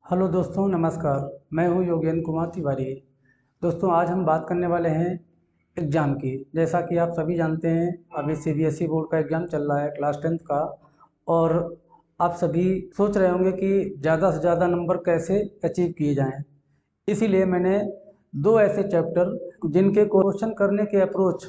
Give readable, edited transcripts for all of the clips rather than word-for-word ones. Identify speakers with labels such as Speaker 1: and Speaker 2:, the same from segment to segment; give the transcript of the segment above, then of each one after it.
Speaker 1: Hello दोस्तों, नमस्कार। मैं हूं योगेंद्र कुमार तिवारी। दोस्तों, आज हम बात करने वाले हैं एग्ज़ाम की। जैसा कि आप सभी जानते हैं, अभी सीबीएसई बोर्ड का एग्ज़ाम चल रहा है क्लास 10th का। और आप सभी सोच रहे होंगे कि ज़्यादा से ज़्यादा नंबर कैसे अचीव किए जाएं। इसीलिए मैंने दो ऐसे चैप्टर जिनके क्वेश्चन करने की अप्रोच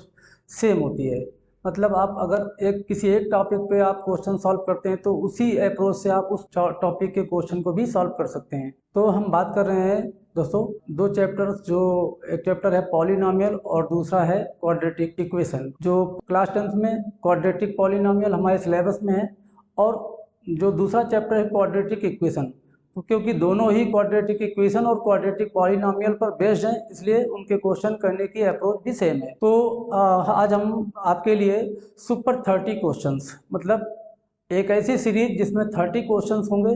Speaker 1: सेम होती है। मतलब आप अगर किसी एक टॉपिक पे आप क्वेश्चन सॉल्व करते हैं तो उसी अप्रोच से आप उस टॉपिक के क्वेश्चन को भी सॉल्व कर सकते हैं। तो हम बात कर रहे हैं दोस्तों दो चैप्टर्स, जो एक चैप्टर है पॉलिनोमियल और दूसरा है क्वाड्रेटिक इक्वेशन। जो क्लास 10th में क्वाड्रेटिक पॉलिनोमियल हमारे सिलेबस में है, और जो दूसरा चैप्टर है क्वाड्रेटिक इक्वेशन। तो क्योंकि दोनों ही क्वाड्रेटिक इक्वेशन और क्वाड्रेटिक पॉलिनोमियल पर बेस्ड हैं, इसलिए उनके क्वेश्चन करने की अप्रोच भी सेम है। तो आज हम आपके लिए सुपर 30 क्वेश्चंस, मतलब एक ऐसी सीरीज जिसमें 30 क्वेश्चंस होंगे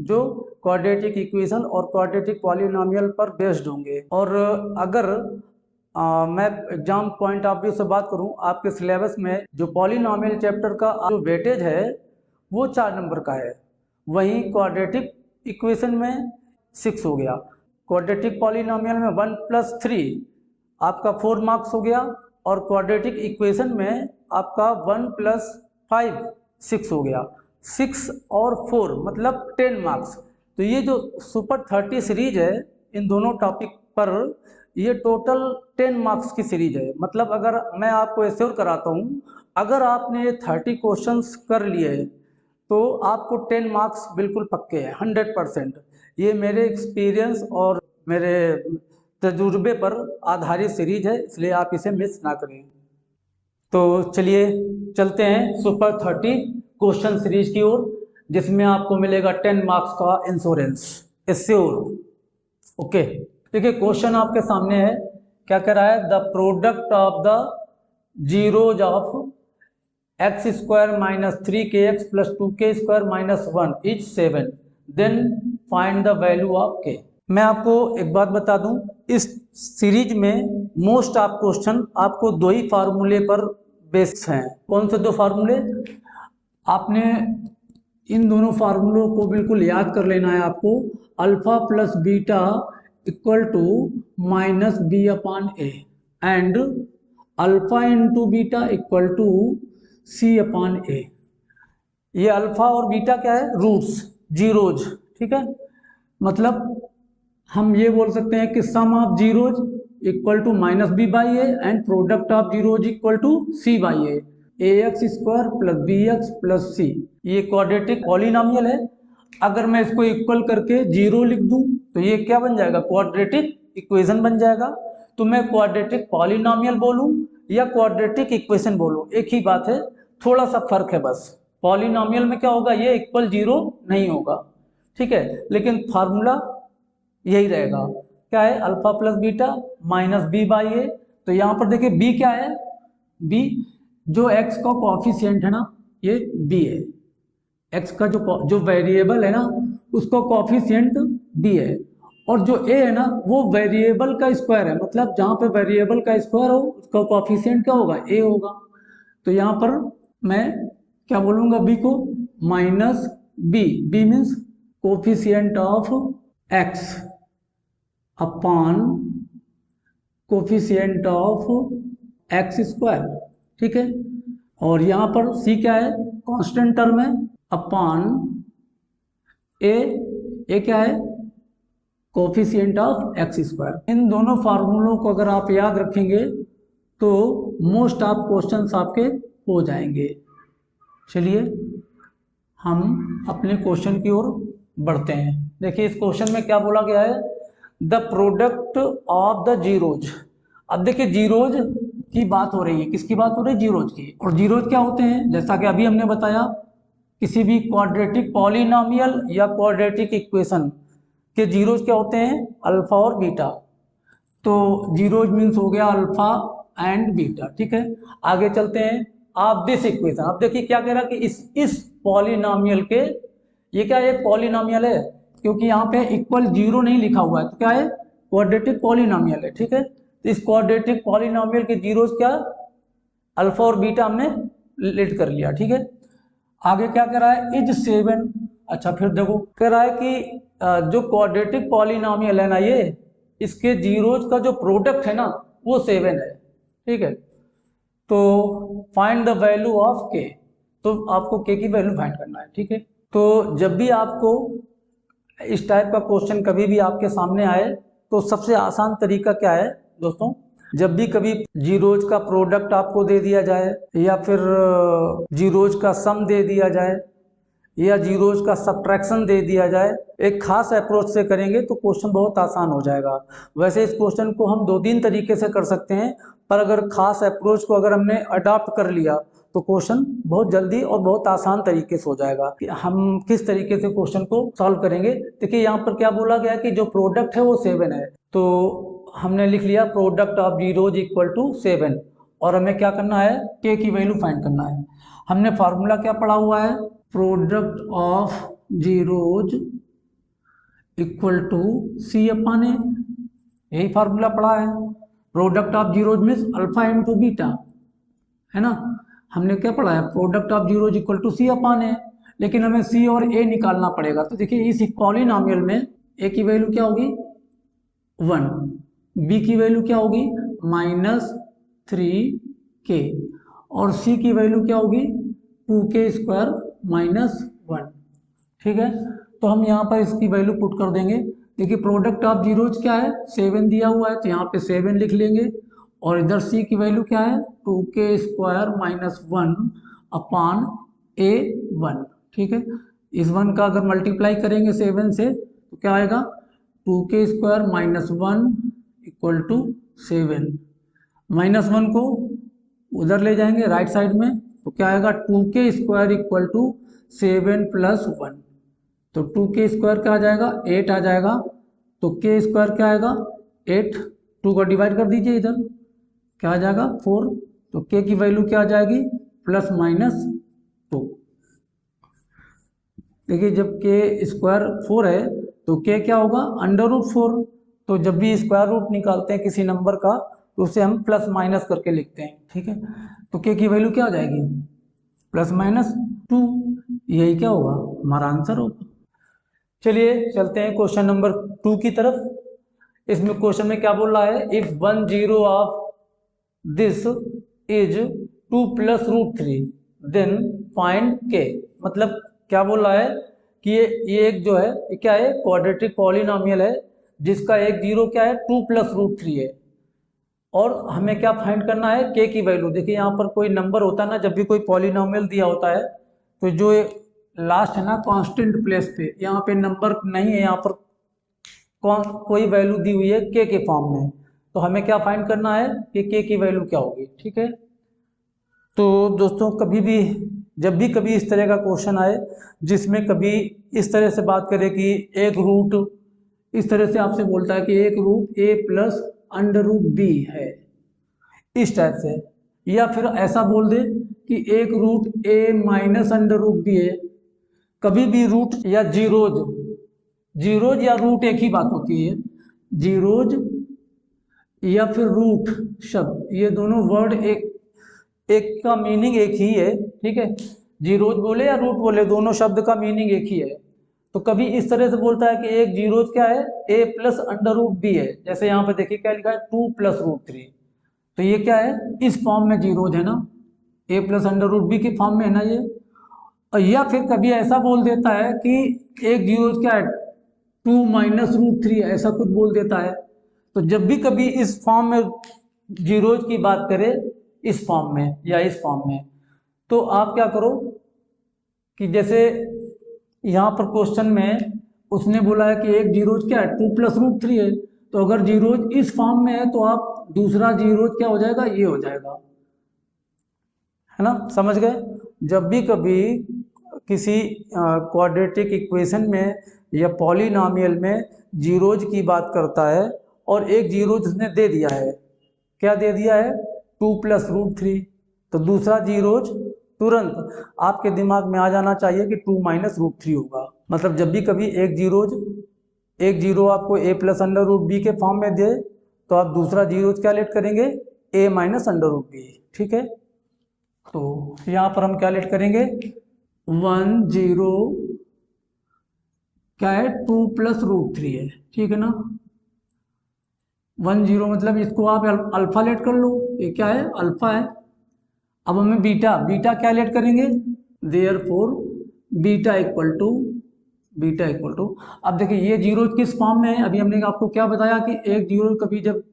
Speaker 1: जो क्वाड्रेटिक इक्वेशन और क्वाड्रेटिक पॉलिनोमियल पर बेस्ड होंगे। और अगर मैं एग्जाम पॉइंट ऑफ व्यू से बात करूं, आपके सिलेबस में जो पॉलिनोमियल चैप्टर का जो वेटेज है वो 4 नंबर का है। वहीं क्वाड्रेटिक इक्वेशन में 6 हो गया। क्वाड्रेटिक पॉलिनोमियल में 1+3 आपका 4 मार्क्स हो गया, और क्वाड्रेटिक इक्वेशन में आपका 1+5 6 हो गया। 6 और 4 मतलब 10 मार्क्स। तो ये जो सुपर 30 सीरीज है इन दोनों टॉपिक पर, ये टोटल 10 मार्क्स की सीरीज है। मतलब अगर मैं आपको एश्योर कराता हूँ, अगर आपने ये 30 क्वेश्चंस कर लिए तो आपको 10 मार्क्स बिल्कुल पक्के हैं, 100%। ये मेरे एक्सपीरियंस और मेरे तजुर्बे पर आधारित सीरीज है, इसलिए आप इसे मिस ना करें। तो चलिए चलते हैं सुपर 30 क्वेश्चन सीरीज की ओर, जिसमें आपको मिलेगा 10 मार्क्स का इंश्योरेंस एश्योर। ओके, देखिए क्वेश्चन आपके सामने है। क्या कह रहा है? The product of the zeroes of X square minus 3kx plus 2k² minus 1 is 7, then find the value of k। मैं आपको एक बात बता दूं, इस सीरीज में मोस्ट ऑफ क्वेश्चन आपको दो ही फार्मूले पर बेस्ड हैं। कौन से दो फार्मूले? आपने इन दोनों फार्मूलों को बिल्कुल याद कर लेना है आपको। Alpha plus beta equal to minus B upon A, and alpha into beta equal to C upon A. ये अल्फा और बीटा क्या है? Roots, zeros. ठीक है, मतलब हम ये बोल सकते हैं कि sum of zeros equal to minus B by A, and product of zeros equal to C by A. A X square plus B X plus C, ये क्वाड्रेटिक पॉलिनोमियल है। अगर मैं इसको इक्वल करके जीरो लिख दूं तो ये क्या बन जाएगा? क्वाड्रेटिक इक्वेशन बन जाएगा। तो मैं क्वाड्रेटिक पॉलिनोमियल बोलूं या क्वाड्रेटिक इक्वेशन बोलूं, एक ही बात है, थोड़ा सा फर्क है बस। पॉलिनोमियल में क्या होगा? ये इक्वल जीरो नहीं होगा, ठीक है, लेकिन फार्मूला यही रहेगा। क्या है? Alpha plus beta minus B by A. तो यहाँ पर देखिए बी क्या है? बी जो एक्स का कॉफिशिएंट है ना, ये बी है। एक्स का जो वेरिएबल है ना, उसका कॉफिशिएंट बी है। और जो ए है ना, वो वेरिएबल का स्क्वायर है। मतलब जहाँ पे वेरिएबल का स्क्वायर हो उसका कॉफिशिएंट क्या होगा? ए होगा। तो यहाँ पर मैं क्या बोलूँगा? बी को minus B. B means coefficient of X upon coefficient of X square. ठीक है, और यहाँ पर सी क्या है? कांस्टेंट टर्म है, अपॉन ए। ए क्या है? Coefficient of X square. इन दोनों फार्मूलों को अगर आप याद रखेंगे तो मोस्ट ऑफ क्वेश्चंस आपके हो जाएंगे। चलिए हम अपने क्वेश्चन की ओर बढ़ते हैं। देखिए इस क्वेश्चन में क्या बोला गया है? The product of the zeros. अब देखिए जीरोज की बात हो रही है। किसकी बात हो रही है? जीरोज की। और जीरोज क्या होते हैं? जैसा कि अभी हमने बताया, किसी भी क्वाड्रेटिक पॉलिनोमियल या क्वाड्रेटिक इक्वेशन के जीरोज क्या होते हैं? अल्फा और बीटा। तो जीरोज मीन्स हो गया अल्फा एंड बीटा। ठीक है, आगे चलते हैं। आप दिस इक्वेशन, अब देखिए क्या कह रहा है कि इस पॉलिनोमियल के, ये क्या है? पॉलिनोमियल है, क्योंकि यहाँ पे इक्वल जीरो नहीं लिखा हुआ है, तो क्या है? क्वाड्रेटिक पॉलिनोमियल है। ठीक है, तो इस क्वाड्रेटिक पॉलिनोमियल के जीरोज क्या? अल्फा और बीटा हमने लेट कर लिया। ठीक है, आगे क्या कह रहा है? इज 7 अच्छा फिर देखो कह रहा है कि जो क्वाड्रेटिक पॉलिनॉमियल है ना ये, इसके जीरोज का जो प्रोडक्ट है ना वो 7 है। ठीक है, तो फाइंड द वैल्यू ऑफ के, तो आपको के की वैल्यू फाइंड करना है। ठीक है, तो जब भी आपको इस टाइप का क्वेश्चन कभी भी आपके सामने आए तो सबसे आसान तरीका क्या है दोस्तों, जब भी कभी जीरोज का प्रोडक्ट आपको दे दिया जाए या फिर जीरोज का सम दे दिया जाए या जीरोज का सब्ट्रैक्शन दे दिया जाए, एक खास अप्रोच से करेंगे तो क्वेश्चन बहुत आसान हो जाएगा। वैसे इस क्वेश्चन को हम 2-3 तरीके से कर सकते हैं, पर अगर खास अप्रोच को अगर हमने अडॉप्ट कर लिया तो क्वेश्चन बहुत जल्दी और बहुत आसान तरीके से हो जाएगा। कि हम किस तरीके से क्वेश्चन को सॉल्व करेंगे, देखिए यहाँ पर क्या बोला गया कि जो प्रोडक्ट है वो 7 है, तो हमने लिख लिया product of zeros equal to 7, और हमें क्या करना है, के की वैल्यू फाइंड करना है। हमने फार्मूला क्या पढ़ा हुआ है, product of zeros equal to C upon A, यही फार्मूला पढ़ा है। Product of zeros means alpha into beta, है ना। हमने क्या पढ़ा है, product of zeros equal to C upon A, लेकिन हमें सी और ए निकालना पड़ेगा। तो देखिए इस पॉलिनॉमियल में ए की वैल्यू क्या होगी 1, बी की वैल्यू क्या होगी -3k, और सी की वैल्यू क्या होगी 2k² -1। ठीक है, तो हम यहाँ पर इसकी वैल्यू पुट कर देंगे। देखिए प्रोडक्ट ऑफ जीरोज क्या है 7 दिया हुआ है, तो यहाँ पे 7 लिख लेंगे, और इधर सी की वैल्यू क्या है 2k² -1 अपान a1। ठीक है, इस 1 का अगर मल्टीप्लाई करेंगे 7 से तो क्या आएगा 2k² -1 इक्वल टू 7, -1 को उधर ले जाएंगे राइट साइड में, तो क्या आएगा 2k² इक्वल टू 7 + 1, तो 2k² क्या आ जाएगा 8 आ जाएगा, तो k² क्या आएगा 8, 2 का डिवाइड कर दीजिए इधर, क्या आ जाएगा 4, तो k की वैल्यू क्या आ जाएगी ±2। देखिए जब k² 4 है तो k क्या होगा √4, तो जब भी स्क्वायर रूट निकालते हैं किसी नंबर का तो उसे हम प्लस माइनस करके लिखते हैं। ठीक है, तो k की वैल्यू क्या हो जाएगी ±2, यही क्या होगा हमारा आंसर होगा। चलिए चलते हैं क्वेश्चन नंबर 2 की तरफ। इसमें क्वेश्चन में क्या बोल रहा है, if 1 0 of this is 2 + √3 then find K. मतलब क्या बोल रहा है कि ये एक जो है ये क्या है क्वाड्रेटिक पॉलिनॉमियल है जिसका एक जीरो क्या है 2 + √3 है, और हमें क्या फाइंड करना है के की वैल्यू। देखिए यहाँ पर कोई नंबर होता है ना, जब भी कोई पॉलिनॉमियल दिया होता है तो जो लास्ट है ना कांस्टेंट प्लेस पे, यहाँ पे नंबर नहीं है, यहाँ पर कोई वैल्यू दी हुई है के फॉर्म में, तो हमें क्या फाइंड करना है कि के की वैल्यू क्या होगी। ठीक है, तो दोस्तों कभी भी जब भी कभी इस तरह का क्वेश्चन आए जिसमें कभी इस तरह से बात करें कि एक रूट इस तरह से आपसे बोलता है कि एक रूट a + √b है इस टाइप से, या फिर ऐसा बोल दे कि एक रूट a - √b है, कभी भी रूट या जीरोज या रूट एक ही बात होती है, जीरोज या फिर रूट शब्द, ये दोनों वर्ड एक का मीनिंग एक ही है। ठीक है, जीरोज बोले या रूट बोले दोनों शब्द का मीनिंग एक ही है। तो कभी इस तरह से बोलता है कि एक जीरोज क्या है a + √b है, जैसे यहाँ पे देखिए क्या लिखा है 2 + √3, तो ये क्या है इस फॉर्म में जीरोज है ना, a + √b के फॉर्म में है ना ये। और या फिर कभी ऐसा बोल देता है कि एक जीरोज क्या है 2 - √3 ऐसा कुछ बोल देता है। तो जब भी कभी इस फॉर्म में जीरोज की बात करें इस फॉर्म में या इस फॉर्म में, तो आप क्या करो कि जैसे यहाँ पर क्वेश्चन में उसने बोला है कि एक जीरोज क्या है 2 + √3 है, तो अगर जीरोज इस फॉर्म में है तो आप दूसरा जीरोज क्या हो जाएगा ये हो जाएगा, है ना, समझ गए। जब भी कभी किसी क्वाड्रेटिक इक्वेशन में या पॉलिनॉमियल में जीरोज की बात करता है और एक जीरोज उसने दे दिया है, क्या दे दिया है 2 + √3, तो दूसरा जीरोज तुरंत आपके दिमाग में आ जाना चाहिए कि 2 - √3 होगा। मतलब जब भी कभी एक जीरो आपको a + √b के फॉर्म में दे तो आप दूसरा जीरोज क्या लेट करेंगे a - √b। ठीक है, तो यहाँ पर हम क्या लेट करेंगे 1 0 क्या है 2+√3 है, ठीक है ना। 10 मतलब इसको आप अल्फा लेट कर लो, ये क्या है अल्फा है। अब हमें बीटा बीटा क्या लेट करेंगे, there four beta equal to अब देखिए ये जीरो किस फॉर्म में है, अभी हमने आपको क्या बताया कि एक जीरो कभी जब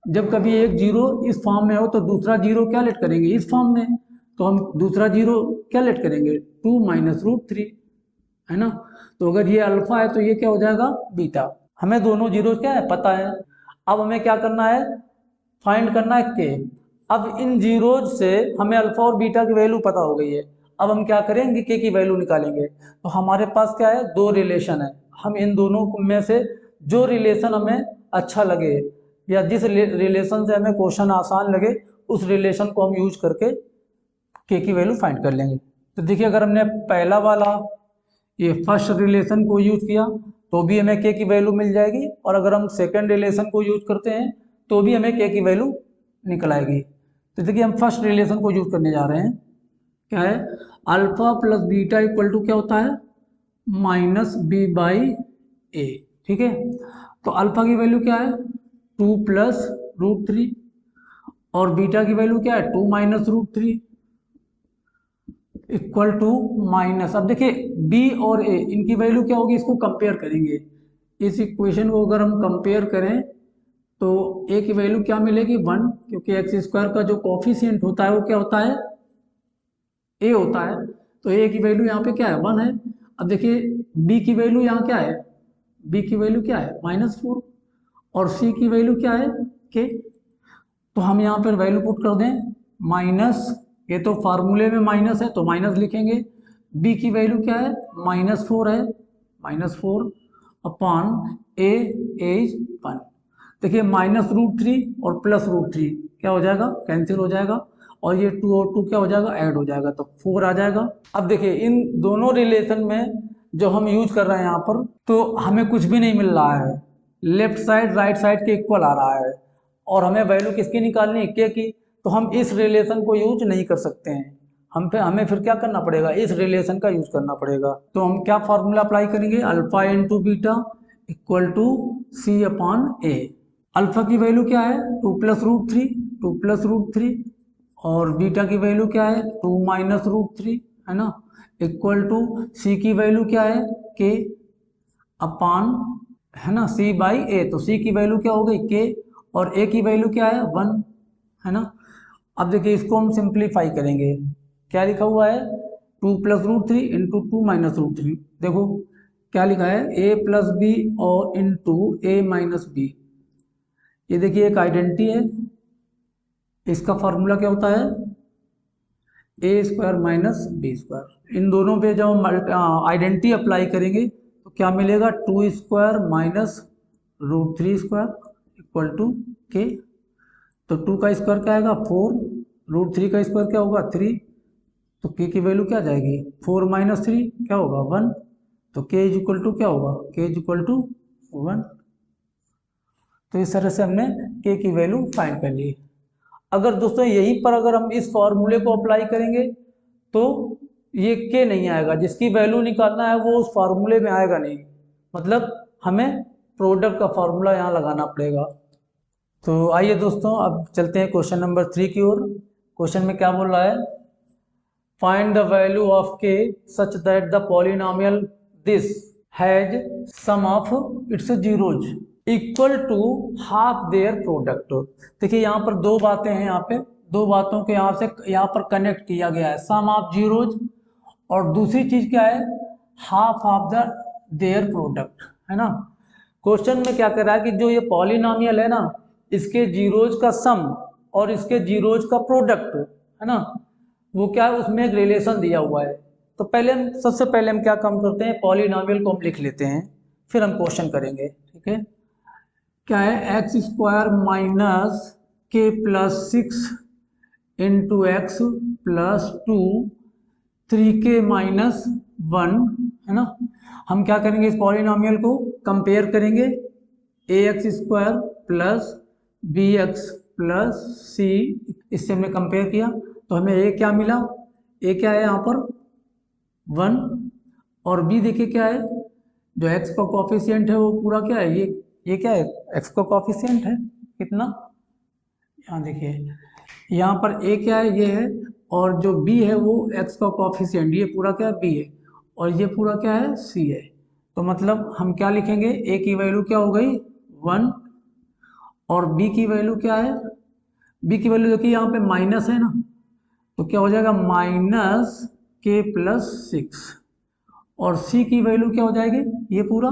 Speaker 1: जब कभी एक जीरो इस फॉर्म में हो तो दूसरा जीरो क्या लेट करेंगे इस फॉर्म में, तो हम दूसरा जीरो क्या लेट करेंगे 2 - √3, है ना। तो अगर ये अल्फा है तो ये क्या हो जाएगा बीटा। हमें दोनों जीरो क्या है पता है। अब हमें क्या करना है, फाइंड करना है के। अब इन जीरोज से हमें अल्फा और बीटा की वैल्यू पता हो गई है। अब हम क्या करेंगे के की वैल्यू निकालेंगे। तो हमारे पास क्या है दो रिलेशन है, हम इन दोनों में से जो रिलेशन हमें अच्छा लगे या जिस रिलेशन से हमें क्वेश्चन आसान लगे उस रिलेशन को हम यूज करके के की वैल्यू फाइंड कर लेंगे। तो देखिए अगर हमने पहला वाला ये फर्स्ट रिलेशन को यूज किया तो भी हमें के की वैल्यू मिल जाएगी, और अगर हम सेकंड रिलेशन को यूज करते हैं तो भी हमें के की वैल्यू निकल आएगी। तो देखिए हम फर्स्ट रिलेशन को यूज करने जा रहे हैं, क्या है alpha plus beta equal to क्या होता है -b/a, ठीक है। तो अल्फा की वैल्यू क्या है 2+√3 और बीटा की वैल्यू क्या है 2 - √3 इक्वल टू माइनस। अब देखिए b और a इनकी वैल्यू क्या होगी, इसको कंपेयर करेंगे। इस इक्वेशन को अगर हम कंपेयर करें तो a की वैल्यू क्या मिलेगी 1, क्योंकि x² का जो कोफिशिएंट होता है वो क्या होता है a होता है। तो a की वैल्यू यहाँ पे क्या है 1 है। अब देखिए b की वैल्यू यहाँ क्या है, b की वैल्यू क्या है -4 और c की वैल्यू क्या है k। तो हम यहाँ पर वैल्यू पुट कर दें माइनस, ये तो फार्मूले में माइनस है तो माइनस लिखेंगे। b की वैल्यू क्या है -4 है, -4 अपॉन a इज 1। देखिए -√3 और +√3 क्या हो जाएगा कैंसिल हो जाएगा, और ये 2 और 2 क्या हो जाएगा ऐड हो जाएगा तो 4 आ जाएगा। अब देखिए इन दोनों रिलेशन में जो हम यूज कर रहे हैं यहाँ पर तो हमें कुछ भी नहीं मिल रहा है, लेफ्ट साइड राइट साइड के इक्वल आ रहा है, और हमें वैल्यू किसकी निकालनी है के की। तो हम इस रिलेशन को यूज नहीं कर सकते हैं, हमें फिर क्या करना पड़ेगा इस रिलेशन का यूज करना पड़ेगा। तो हम क्या फार्मूला अप्लाई करेंगे alpha into beta equal to c/a। Alpha की वैल्यू क्या है 2+√3 और बीटा की वैल्यू क्या है 2 - √3, है ना, इक्वल टू सी की वैल्यू क्या है के अपान, है ना, c/a। तो c की वैल्यू क्या हो गई के और a की वैल्यू क्या है 1, है ना। अब देखिए इसको हम सिंप्लीफाई करेंगे, क्या लिखा हुआ है 2+√3 इंटू 2 - √3। देखो क्या लिखा है a+b और इंटू a-b। ये देखिए एक आइडेंटिटी है, इसका फॉर्मूला क्या होता है a² - b²। इन दोनों पे जब हम आइडेंटिटी अप्लाई करेंगे तो क्या मिलेगा 2² - √3² इक्वल टू के। तो 2 का स्क्वायर क्या आएगा 4, √3 का स्क्वायर क्या होगा 3, तो के की वैल्यू क्या जाएगी 4 - 3 क्या होगा 1। तो के इज इक्वल टू क्या होगा के इज इक्वल टू 1। तो इस तरह से हमने के की वैल्यू फाइंड कर ली। अगर दोस्तों यहीं पर अगर हम इस फॉर्मूले को अप्लाई करेंगे तो ये के नहीं आएगा, जिसकी वैल्यू निकालना है वो उस फार्मूले में आएगा नहीं, मतलब हमें प्रोडक्ट का फार्मूला यहाँ लगाना पड़ेगा। तो आइए दोस्तों अब चलते हैं क्वेश्चन नंबर 3 की ओर। क्वेश्चन में क्या बोल रहा है, find the value of K such that the polynomial this has sum of its zeroes equal to half their product. देखिए यहाँ पर दो बातें हैं, यहाँ पे दो बातों के यहाँ पर कनेक्ट किया गया है, सम ऑफ जीरोज और दूसरी चीज क्या है half of the their product, है ना। क्वेश्चन में क्या कर रहा है कि जो ये पॉलिनोमियल है ना इसके जीरोज का सम और इसके जीरोज का प्रोडक्ट, है ना, वो क्या है उसमें एक रिलेशन दिया हुआ है। तो सबसे पहले हम क्या काम करते हैं पॉलिनोमियल को हम लिख लेते हैं, फिर हम क्वेश्चन करेंगे, ठीक है। क्या है x² - k+6 into X plus 2 3k - 1, है ना। हम क्या करेंगे इस पॉलिनोमियल को कंपेयर करेंगे ax² plus bx plus c, इससे हमने कंपेयर किया तो हमें a क्या मिला, a क्या है यहाँ पर 1 और b देखिए क्या है जो x का कोफिशिएंट है वो पूरा क्या है, ये क्या है, x का कोफिशिएंट है कितना, यहाँ देखिए यहाँ पर a क्या है, ये है, और जो b है वो x का कोफिशिएंट, ये पूरा क्या है b है, और ये पूरा क्या है c है। तो मतलब हम क्या लिखेंगे, a की वैल्यू क्या हो गई 1, और b की वैल्यू क्या है, b की वैल्यू देखिए यहाँ पे माइनस है ना, तो क्या हो जाएगा -k+6, और c की वैल्यू क्या हो जाएगी, ये पूरा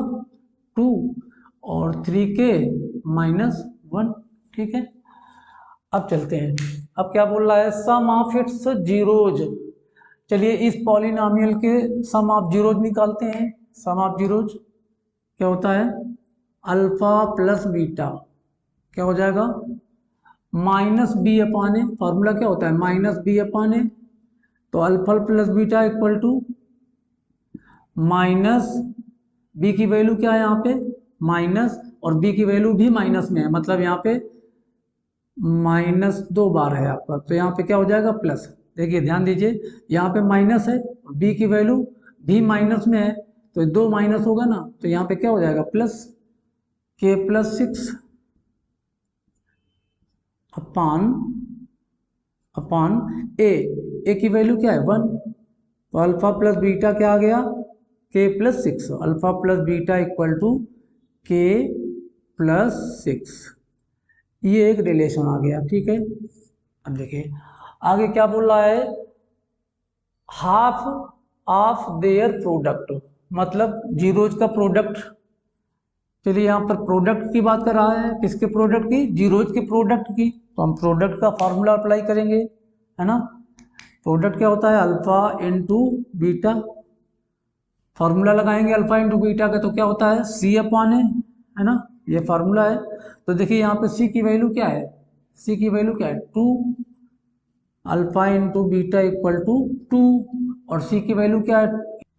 Speaker 1: 2 और 3k-1। ठीक है, अब चलते हैं, अब क्या बोल रहा है, सम ऑफ इट्स जीरोज। चलिए इस पॉलिनोमियल के सम ऑफ जीरोज निकालते हैं। सम ऑफ जीरोज क्या होता है, अल्फा प्लस बीटा क्या हो जाएगा, -b/a, फॉर्मूला क्या होता है -b/a, तो alpha plus beta equal to minus, B की वैल्यू क्या है यहाँ पे माइनस, और बी की वैल्यू भी माइनस में है, मतलब यहाँ पे -2 बार है आपका, तो यहाँ पे क्या हो जाएगा प्लस। देखिए ध्यान दीजिए, यहाँ पे माइनस है, बी की वैल्यू भी माइनस में है, तो 2 माइनस होगा ना, तो यहाँ पे क्या हो जाएगा प्लस k+6 अपान अपान ए की वैल्यू क्या है 1, तो अल्फा प्लस बीटा क्या आ गया k+6, alpha plus beta equal to k+6, ये एक रिलेशन आ गया। ठीक है, अब देखिए आगे क्या बोल रहा है, हाफ ऑफ देयर प्रोडक्ट, मतलब जीरोज का प्रोडक्ट। चलिए यहाँ पर प्रोडक्ट की बात कर रहा है, किसके प्रोडक्ट की, जीरोज के प्रोडक्ट की, तो हम प्रोडक्ट का फॉर्मूला अप्लाई करेंगे, है ना। प्रोडक्ट क्या होता है, अल्फा इंटू बीटा, फॉर्मूला लगाएंगे अल्फा इंटू बीटा का, तो क्या होता है c/a, है ना, ये फार्मूला है। तो देखिए यहाँ पे c की वैल्यू क्या है, c की वैल्यू क्या है 2, alpha into beta equal to 2, और c की वैल्यू क्या है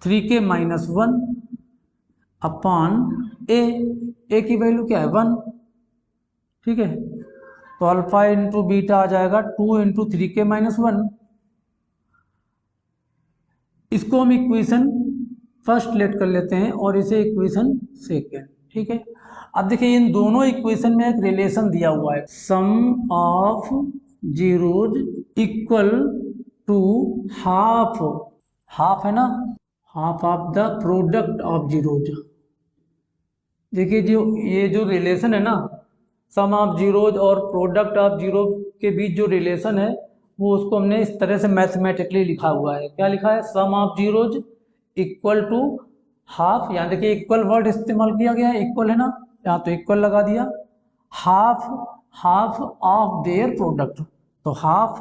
Speaker 1: 3k-1 अपान a की वैल्यू क्या है 1। ठीक है, तो अल्फा इंटू बीटा आ जाएगा 2 इंटू 3k-1, इसको हम इक्वेशन फर्स्ट लेट कर लेते हैं और इसे इक्वेशन सेकेंड। ठीक है, अब देखिए इन दोनों इक्वेशन में एक रिलेशन दिया हुआ है, sum of zeros equal to half, half है ना, half of the product of zeros. देखिए जो ये जो रिलेशन है ना, सम ऑफ जीरोज और प्रोडक्ट ऑफ जीरो के बीच जो रिलेशन है, वो उसको हमने इस तरह से मैथमेटिकली लिखा हुआ है। क्या लिखा है, sum of zeros equal to half, यहाँ देखिए इक्वल वर्ड इस्तेमाल किया गया है, इक्वल है ना, यहाँ तो इक्वल लगा दिया, half half of their product, तो half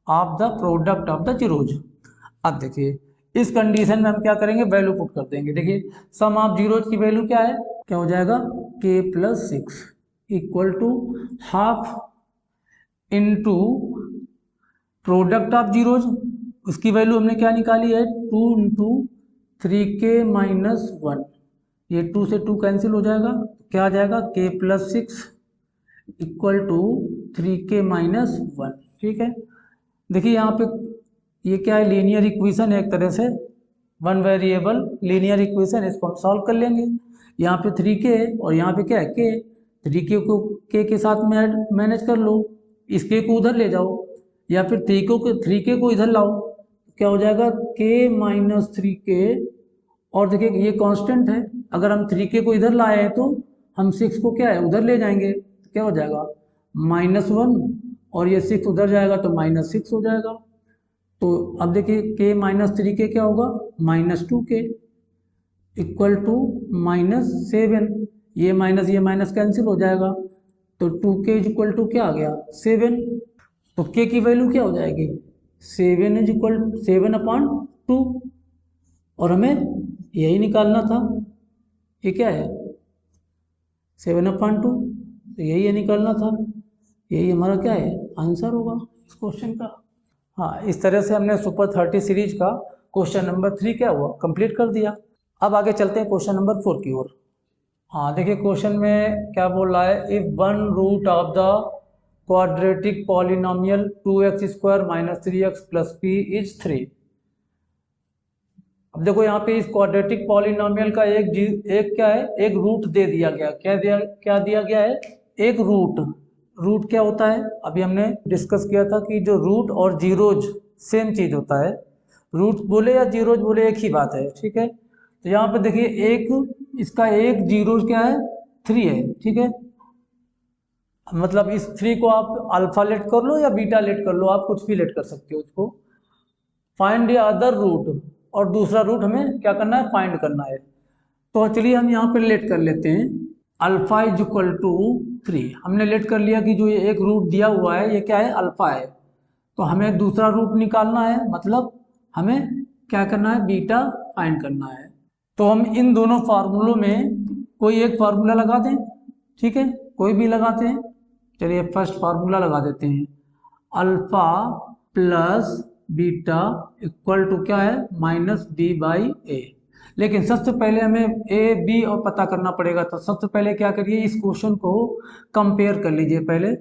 Speaker 1: of the product of the zeros. अब देखिए इस कंडीशन में हम क्या करेंगे, वैल्यू पुट कर देंगे। देखिए सम ऑफ जीरोज की वैल्यू क्या है, क्या हो जाएगा k+6 equal to half into product of zeroes, उसकी वैल्यू हमने क्या निकाली है 2 इंटू 3k-1, ये 2 से 2 कैंसिल हो जाएगा, क्या आ जाएगा k+6 इक्वल टू 3k-1। ठीक है, देखिए यहाँ पे ये क्या है, लीनियर इक्वेशन है एक तरह से, वन वेरिएबल लीनियर इक्वेशन, इसको हम सॉल्व कर लेंगे। यहाँ पे 3k है और यहाँ पे क्या है k, 3k को k के साथ में मैनेज कर लो, इस k को उधर ले जाओ, या फिर 3k को इधर लाओ, क्या हो जाएगा k-3k, और देखिए ये कांस्टेंट है, अगर हम 3k को इधर लाए हैं तो हम 6 को क्या है उधर ले जाएंगे, तो क्या हो जाएगा -1, और ये 6 उधर जाएगा तो -6 हो जाएगा। तो अब देखिए k-3k क्या होगा -2k इक्वल टू -7, ये माइनस कैंसिल हो जाएगा, तो 2k इक्वल टू क्या आ गया 7, तो k की वैल्यू क्या हो जाएगी 7/2, और हमें यही निकालना था, ये क्या है 7/2, तो यही निकालना था, यही हमारा क्या है आंसर होगा इस क्वेश्चन का। हाँ, इस तरह से हमने सुपर 30 सीरीज का क्वेश्चन नंबर 3 क्या हुआ कंप्लीट कर दिया। अब आगे चलते हैं क्वेश्चन नंबर 4 की ओर। हाँ देखिए क्वेश्चन में क्या बोल रहा है, if one root of the quadratic polynomial 2x² - 3x + p is 3। अब देखो यहाँ पे इस क्वाड्रेटिक पॉलिनोमियल का एक क्या है, एक रूट दे दिया गया। क्या दिया गया है? एक रूट। रूट क्या होता है? अभी हमने डिस्कस किया था कि जो रूट और जीरोज सेम चीज होता है। रूट बोले या जीरोज बोले एक ही बात है, ठीक है। तो यहाँ पे देखिए एक इसका एक जीरो क्या है, 3 है, ठीक है। मतलब इस 3 को आप अल्फा लेट कर लो या बीटा लेट कर लो, आप कुछ भी लेट कर सकते हो उसको। फाइंड द अदर रूट, और दूसरा रूट हमें क्या करना है, फाइंड करना है। तो चलिए हम यहाँ पे लेट कर लेते हैं अल्फा इज इक्वल टू 3। हमने लेट कर लिया कि जो ये एक रूट दिया हुआ है ये क्या है, अल्फा है। तो हमें दूसरा रूट निकालना है, मतलब हमें क्या करना है, बीटा फाइंड करना है। तो हम इन दोनों फार्मूलों में कोई एक फार्मूला लगा दें, ठीक है, कोई भी लगाते हैं। चलिए फर्स्ट फार्मूला लगा देते हैं, alpha plus beta equal to क्या है, माइनस बी बाई ए। लेकिन सबसे पहले हमें ए बी और पता करना पड़ेगा। तो सबसे पहले क्या करिए, इस क्वेश्चन को कंपेयर कर लीजिए पहले।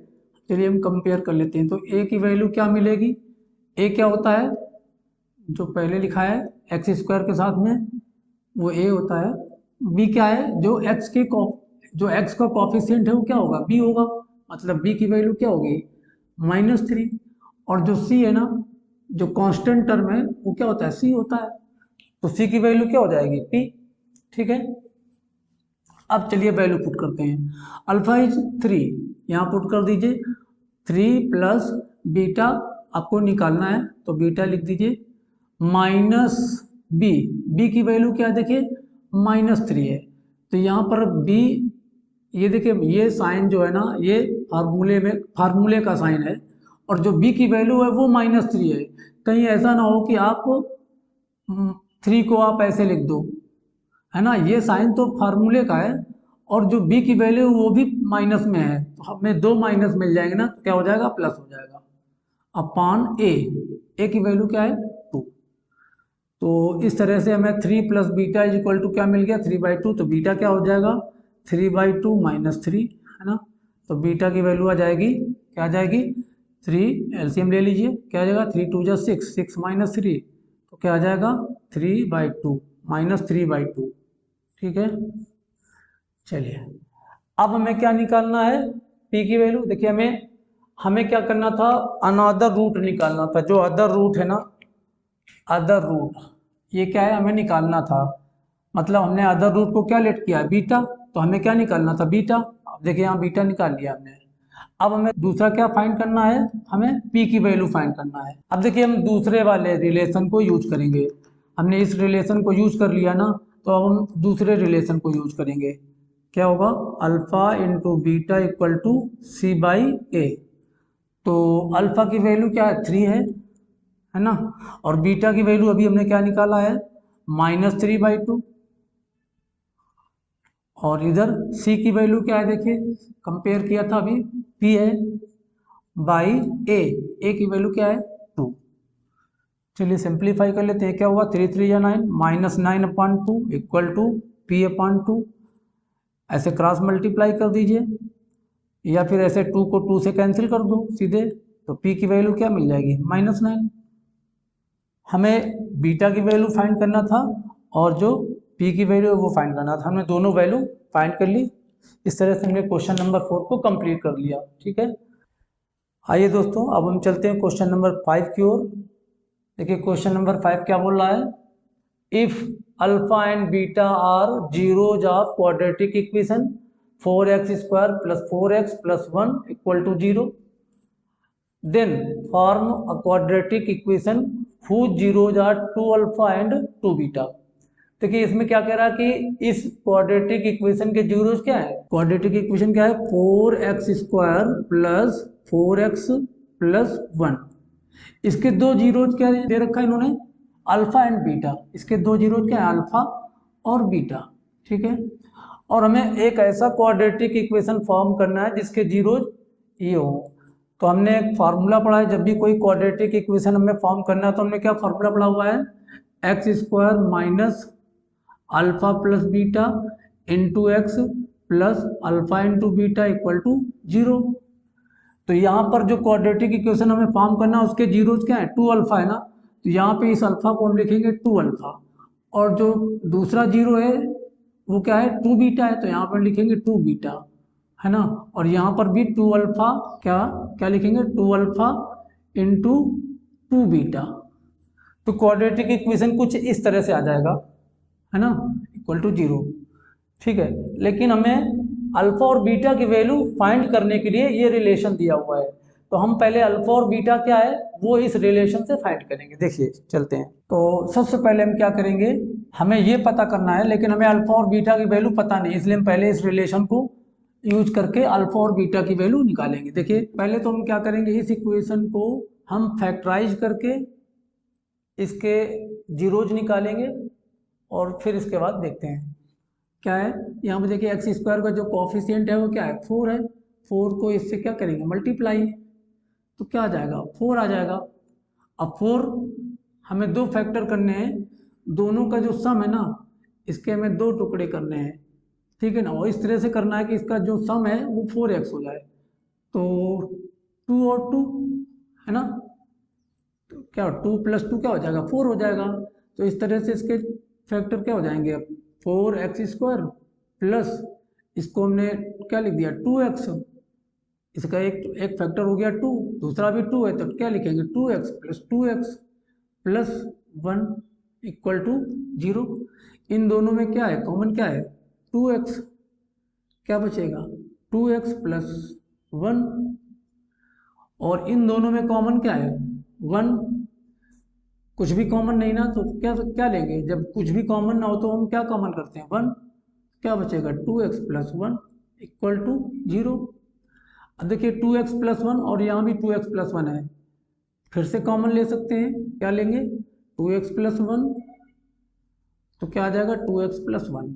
Speaker 1: चलिए हम कंपेयर कर लेते हैं। तो ए की वैल्यू क्या मिलेगी, ए क्या होता है, जो पहले लिखा है एक्स स्क्वायर के साथ में, वो ए होता है। बी क्या है, जो एक्स का कॉफिशिएंट है वो क्या होगा, बी होगा। मतलब बी की वैल्यू क्या होगी, -3। और जो सी है ना, जो कांस्टेंट टर्म है वो क्या होता है, सी होता है। तो सी की वैल्यू क्या हो जाएगी, पी, ठीक है। अब चलिए वैल्यू पुट करते हैं। अल्फा इज 3, यहाँ पुट कर दीजिए। 3 प्लस बीटा आपको निकालना है, तो बीटा लिख दीजिए माइनस बी। बी की वैल्यू क्या है, देखिए -3 है। तो यहाँ पर बी, ये देखिए ये साइन जो है ना, ये फार्मूले का साइन है। और जो बी की वैल्यू है वो -3 है। कहीं ऐसा ना हो कि आप 3 को आप ऐसे लिख दो, है ना। ये साइन तो फार्मूले का है, और जो बी की वैल्यू वो भी माइनस में है। तो हमें दो माइनस मिल जाएंगे ना, तो क्या हो जाएगा, प्लस हो जाएगा अपॉन ए। ए की वैल्यू क्या है, 2। तो इस तरह से हमें 3 plus beta is equal to क्या मिल गया, 3/2। तो बीटा क्या हो जाएगा, 3/2 -3, है ना। तो बीटा की वैल्यू आ जाएगी, क्या आ जाएगी, 3। एलसीएम ले लीजिए, क्या आ जाएगा, 3 2 6, 6 -3, तो क्या आ जाएगा 3/2 -3/2, ठीक है। चलिए अब हमें क्या निकालना है, पी की वैल्यू। देखिए हमें क्या करना था, अनदर रूट निकालना था। जो अदर रूट है ना, अदर रूट, ये क्या है, हमें निकालना था। मतलब हमने अदर रूट को क्या लेट किया है, बीटा। तो हमें क्या निकालना था, बीटा। अब देखिए यहाँ बीटा निकाल लिया हमने। अब हमें दूसरा क्या फाइंड करना है, हमें पी की वैल्यू फाइंड करना है। अब देखिए हम दूसरे वाले रिलेशन को यूज करेंगे। हमने इस रिलेशन को यूज कर लिया ना, तो अब हम दूसरे रिलेशन को यूज करेंगे। क्या होगा, alpha into beta equal to C by A. तो अल्फा की वैल्यू क्या है, 3 है ना। और बीटा की वैल्यू अभी हमने क्या निकाला है, -3/2। और इधर सी की वैल्यू क्या है, देखिए कंपेयर किया था अभी, पी है बाई ए। ए की वैल्यू क्या है, 2। चलिए सिंप्लीफाई कर लेते हैं। क्या हुआ, 3 3 या 9, -9/2 इक्वल टू p/2। ऐसे क्रॉस मल्टीप्लाई कर दीजिए, या फिर ऐसे 2 को 2 से कैंसिल कर दो सीधे। तो p की वैल्यू क्या मिल जाएगी, -9। हमें बीटा की वैल्यू फाइंड करना था, और जो p की वैल्यू है वो फाइंड करना था। हमने दोनों वैल्यू फाइंड कर ली। इस तरह से हमने क्वेश्चन नंबर 4 को कंप्लीट कर लिया, ठीक है। आइए दोस्तों अब हम चलते हैं क्वेश्चन नंबर 5 की ओर। देखिए क्वेश्चन नंबर 5 क्या बोल रहा है, if alpha and beta are zeroes of quadratic equation 4x² + 4x + 1 = 0, then form a quadratic equation whose zeros are 2α and 2β। देखिए इसमें क्या कह रहा है कि इस क्वाड्रेटिक इक्वेशन के जीरोज क्या है, क्वाड्रेटिक इक्वेशन क्या है, 4x² + 4x + 1। इसके दो जीरोज क्या दे रखा है इन्होंने, अल्फा एंड बीटा। इसके दो जीरोज क्या है, अल्फा और बीटा, ठीक है। और हमें एक ऐसा क्वाड्रेटिक इक्वेशन फॉर्म करना है जिसके जीरोज ये हो। तो हमने एक फार्मूला पढ़ा है, जब भी कोई क्वाड्रेटिक इक्वेशन हमें फॉर्म करना है तो हमने क्या फार्मूला पढ़ा हुआ है, x² - alpha plus beta into X plus alpha into beta equal to 0। तो यहाँ पर जो क्वाड्रेटिक इक्वेशन हमें फॉर्म करना है उसके जीरोज क्या है, 2α है ना। तो यहाँ पे इस अल्फा को हम लिखेंगे 2α, और जो दूसरा जीरो है वो क्या है, टू बीटा है, तो यहाँ पर लिखेंगे टू बीटा, है ना। और यहाँ पर भी टू अल्फा, क्या क्या लिखेंगे, two alpha into two beta. तो क्वाड्रेटिक इक्वेशन कुछ इस तरह से आ जाएगा, है ना, इक्वल टू जीरो। ठीक है, लेकिन हमें अल्फा और बीटा की वैल्यू फाइंड करने के लिए ये रिलेशन दिया हुआ है, तो हम पहले अल्फा और बीटा क्या है वो इस रिलेशन से फाइंड करेंगे। देखिए चलते हैं। तो सबसे पहले हम क्या करेंगे, हमें ये पता करना है, लेकिन हमें अल्फा और बीटा की वैल्यू पता नहीं, इसलिए हम पहले इस रिलेशन को यूज करके अल्फा और बीटा की वैल्यू निकालेंगे। देखिए पहले तो हम क्या करेंगे, इस इक्वेशन को हम फैक्टराइज करके इसके जीरोज निकालेंगे और फिर इसके बाद देखते हैं क्या है। यहाँ पे देखिए एक्स स्क्वायर का जो कॉफिशिएंट है वो क्या है, फोर है। फोर को इससे क्या करेंगे, मल्टीप्लाई, तो क्या आ जाएगा, फोर आ जाएगा। अब फोर हमें दो फैक्टर करने हैं, दोनों का जो सम है ना, इसके हमें दो टुकड़े करने हैं, ठीक है ना। और इस तरह से करना है कि इसका जो सम है वो 4x हो जाए। तो टू और टू, है ना, तो क्या टू प्लस टू क्या हो जाएगा, फोर हो जाएगा। तो इस तरह से इसके फैक्टर क्या हो जाएंगे, अब फोर एक्स स्क्वायर प्लस इसको हमने क्या लिख दिया, टू एक्स, इसका एक एक फैक्टर हो गया टू, दूसरा भी टू है, तो क्या लिखेंगे, two X plus two X plus one equal to zero. इन दोनों में क्या है, कॉमन क्या है, टू एक्स, क्या बचेगा, टू एक्स प्लस वन। और इन दोनों में कॉमन क्या है, वन, कुछ भी कॉमन नहीं ना, तो क्या क्या लेंगे, जब कुछ भी कॉमन ना हो तो हम क्या कॉमन करते हैं, वन, क्या बचेगा, two X plus one equal to zero. अब देखिए टू एक्स प्लस वन और यहाँ भी टू एक्स प्लस वन है, फिर से कॉमन ले सकते हैं, क्या लेंगे, टू एक्स प्लस वन, तो क्या आ जाएगा, two X plus one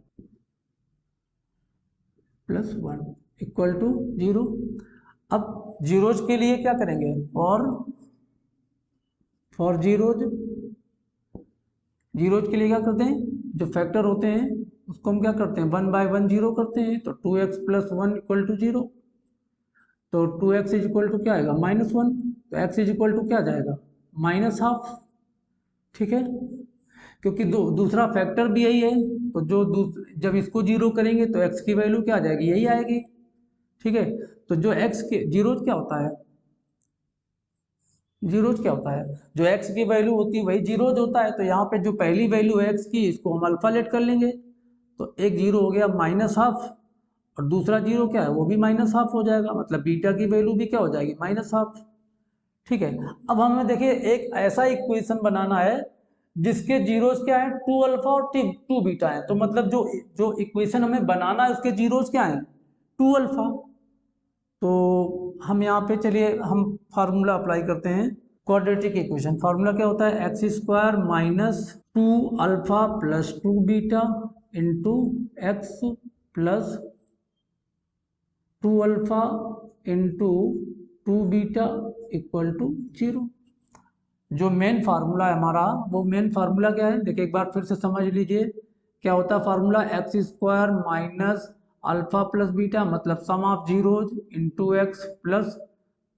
Speaker 1: equal to zero. अब जीरोज के लिए क्या करेंगे, फॉर जीरोज, जीरोज के लिए क्या करते हैं, जो फैक्टर होते हैं उसको हम क्या करते हैं, वन बाय वन जीरो करते हैं, तो two X plus one equal to zero. तो two X is equal to क्या आएगा, माइनस वन, तो एक्स इज इक्वल टू क्या आ जाएगा, माइनस हाफ। ठीक है, क्योंकि दूसरा फैक्टर भी यही है, तो जब इसको जीरो करेंगे तो एक्स की वैल्यू क्या आ जाएगी, यही आएगी। ठीक है, तो जो एक्स के जीरोज क्या होता है, जीरोज क्या होता है, जो एक्स की वैल्यू होती है वही जीरोज होता है। तो यहाँ पे जो पहली वैल्यू है एक्स की, इसको हम अल्फा लेट कर लेंगे, तो एक जीरो हो गया माइनस हाफ, और दूसरा जीरो क्या है, वो भी माइनस हाफ हो जाएगा, मतलब बीटा की वैल्यू भी क्या हो जाएगी, माइनस हाफ। ठीक है, अब हमें देखिए एक ऐसा इक्वेशन बनाना है जिसके जीरोज क्या है, टू अल्फा और टू बीटा है, तो मतलब जो जो इक्वेशन हमें बनाना है उसके जीरोज क्या है, टू अल्फा। तो हम यहाँ पे चलिए हम फार्मूला अप्लाई करते हैं, क्वाड्रेटिक इक्वेशन फार्मूला क्या होता है, X square minus two alpha plus two beta into X plus two alpha into two beta equal to zero. जो मेन फार्मूला है हमारा, वो मेन फार्मूला क्या है, देखिए एक बार फिर से समझ लीजिए क्या होता है formula, X square minus alpha plus beta, मतलब sum of zeros into X plus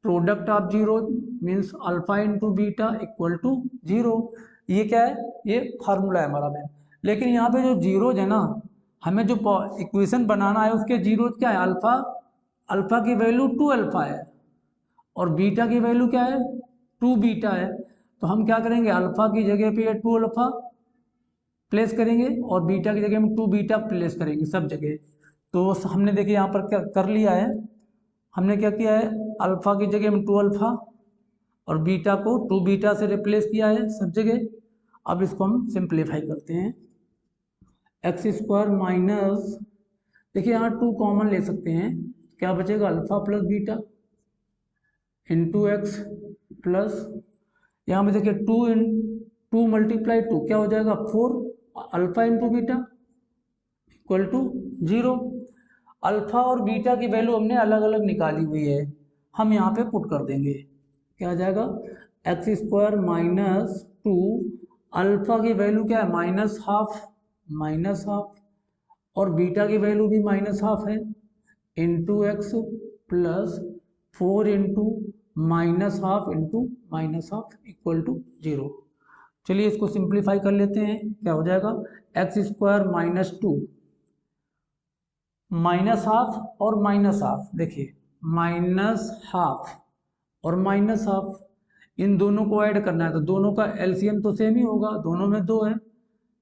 Speaker 1: product of zero means alpha into beta equal to zero. ये क्या है, ये फार्मूला है हमारा मैन। लेकिन यहाँ पे जो जीरोज है ना, हमें जो इक्वेशन बनाना है उसके जीरोज क्या है, अल्फा, अल्फा की वैल्यू टू अल्फा है और बीटा की वैल्यू क्या है, टू बीटा है। तो हम क्या करेंगे, अल्फा की जगह पे टू अल्फा प्लेस करेंगे और बीटा की जगह में टू बीटा प्लेस करेंगे सब जगह। तो हमने देखिए यहाँ पर क्या कर लिया है, हमने क्या किया है, अल्फा की जगह में टू अल्फा और बीटा को टू बीटा से रिप्लेस किया है सब जगह। अब इसको हम सिंप्लीफाई करते हैं, एक्स स्क्वायर माइनस, देखिए यहाँ टू कॉमन ले सकते हैं, क्या बचेगा, alpha plus beta into X plus, यहाँ पे देखिए two in two multiply two क्या हो जाएगा, four, alpha into beta equal to zero. Alpha और बीटा की वैल्यू हमने अलग अलग निकाली हुई है, हम यहाँ पे पुट कर देंगे, क्या आ जाएगा, X square minus two, alpha की वैल्यू क्या है, माइनस हाफ, माइनस हाफ, और बीटा की वैल्यू भी माइनस हाफ है, into X plus four into minus half into minus half equal to zero. चलिए इसको सिंप्लीफाई कर लेते हैं। क्या हो जाएगा, X square minus 2 minus half और माइनस हाफ, देखिए माइनस हाफ और माइनस हाफ, इन दोनों को ऐड करना है तो दोनों का एलसीएम तो सेम ही होगा, दोनों में 2 है,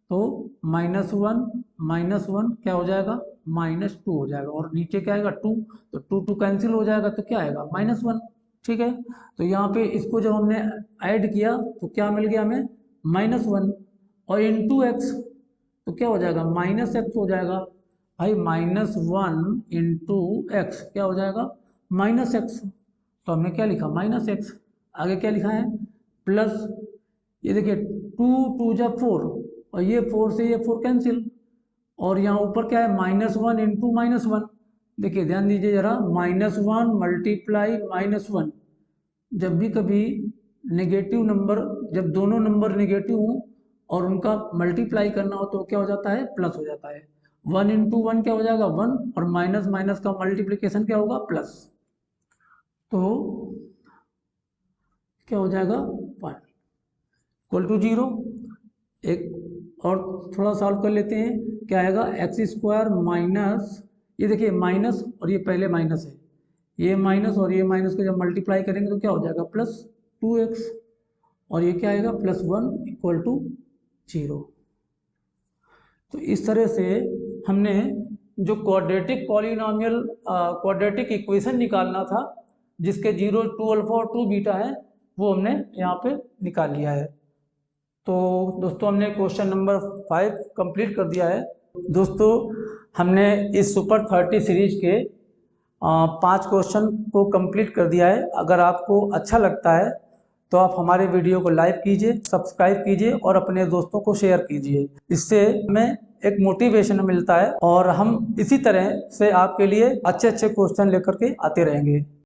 Speaker 1: तो माइनस वन क्या हो जाएगा, -2 हो जाएगा, और नीचे क्या आएगा 2, तो 2 कैंसिल हो जाएगा, तो क्या आएगा -1। ठीक है, तो यहाँ पे इसको जब हमने ऐड किया तो क्या मिल गया हमें, -1, और इंटू एक्स तो क्या हो जाएगा, -x हो जाएगा। भाई -1 इंटू एक्स क्या हो जाएगा, -x, तो हमने क्या लिखा, -x। आगे क्या लिखा है, प्लस, ये देखिए 2 जा 4, और ये 4 से ये 4 कैंसिल, और यहाँ ऊपर क्या है, -1 इंटू -1। देखिए ध्यान दीजिए जरा, -1 मल्टीप्लाई -1, जब भी कभी नेगेटिव नंबर, जब दोनों नंबर नेगेटिव हों और उनका मल्टीप्लाई करना हो तो क्या हो जाता है, प्लस हो जाता है। 1 इंटू 1 क्या हो जाएगा 1, और माइनस माइनस का मल्टीप्लिकेशन क्या होगा, प्लस, तो क्या हो जाएगा 1 इक्वल टू 0। एक और थोड़ा सॉल्व कर लेते हैं, क्या आएगा, एक्स स्क्वायर माइनस, ये देखिए माइनस और ये पहले माइनस है, ये माइनस और ये माइनस को जब मल्टीप्लाई करेंगे तो क्या हो जाएगा, +2x, और ये क्या आएगा +1 इक्वल टू 0। तो इस तरह से हमने जो क्वाड्रेटिक पॉलिनॉमियल क्वाड्रेटिक इक्वेशन निकालना था, जिसके 0, 2 अल्फा और 2 बीटा है, वो हमने यहाँ पे निकाल लिया है। तो दोस्तों हमने क्वेश्चन नंबर 5 कंप्लीट कर दिया है। दोस्तों हमने इस सुपर 30 सीरीज के 5 क्वेश्चन को कंप्लीट कर दिया है। अगर आपको अच्छा लगता है तो आप हमारे वीडियो को लाइक कीजिए, सब्सक्राइब कीजिए और अपने दोस्तों को शेयर कीजिए। इससे हमें एक मोटिवेशन मिलता है और हम इसी तरह से आपके लिए अच्छे अच्छे क्वेश्चन लेकर के आते रहेंगे।